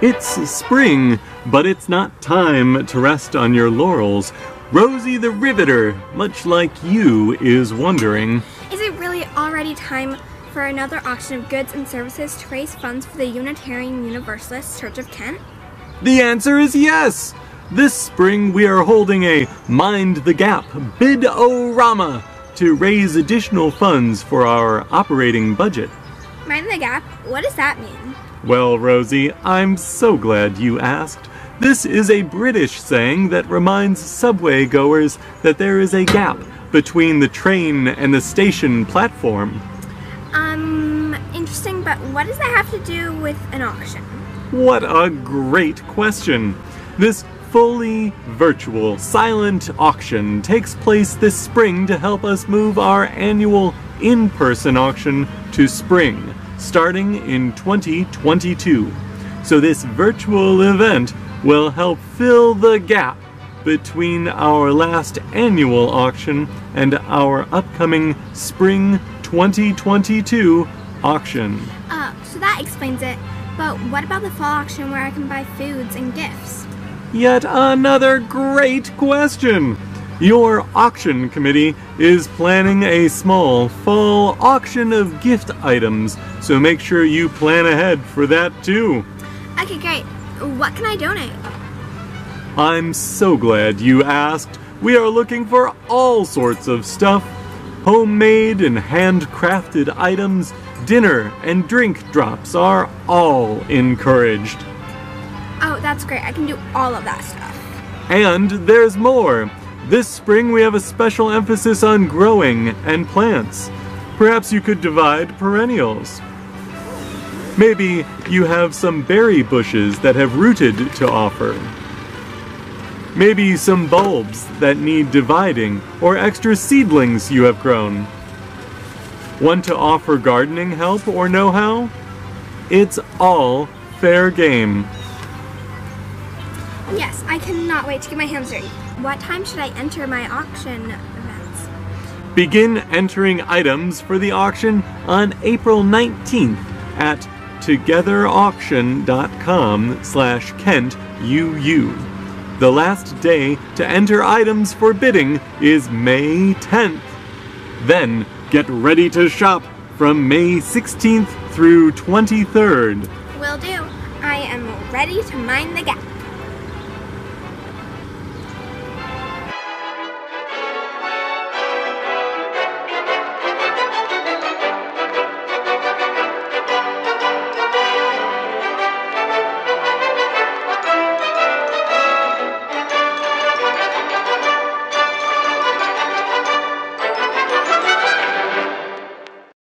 It's spring, but it's not time to rest on your laurels. Rosie the Riveter, much like you, is wondering, is it really already time for another auction of goods and services to raise funds for the Unitarian Universalist Church of Kent? The answer is yes! This spring we are holding a Mind the Gap Bid-o-rama to raise additional funds for our operating budget. Mind the Gap? What does that mean? Well, Rosie, I'm so glad you asked. This is a British saying that reminds subway goers that there is a gap between the train and the station platform. Interesting, but what does that have to do with an auction? What a great question! This fully virtual, silent auction takes place this spring to help us move our annual in-person auction to spring, starting in 2022. So this virtual event will help fill the gap between our last annual auction and our upcoming spring 2022 auction. So that explains it. But what about the fall auction where I can buy foods and gifts? Yet another great question! Your auction committee is planning a small fall auction of gift items, so make sure you plan ahead for that too. Okay, great. What can I donate? I'm so glad you asked. We are looking for all sorts of stuff. Homemade and handcrafted items, dinner and drink drops are all encouraged. Oh, that's great. I can do all of that stuff. And there's more. This spring we have a special emphasis on growing and plants. Perhaps you could divide perennials. Maybe you have some berry bushes that have rooted to offer. Maybe some bulbs that need dividing, or extra seedlings you have grown. Want to offer gardening help or know-how? It's all fair game. Yes, I cannot wait to get my hands dirty. What time should I enter my auction events? Begin entering items for the auction on April 19th at togetherauction.com/KentUU. The last day to enter items for bidding is May 10th. Then get ready to shop from May 16th through 23rd. Will do. I am ready to mind the gap.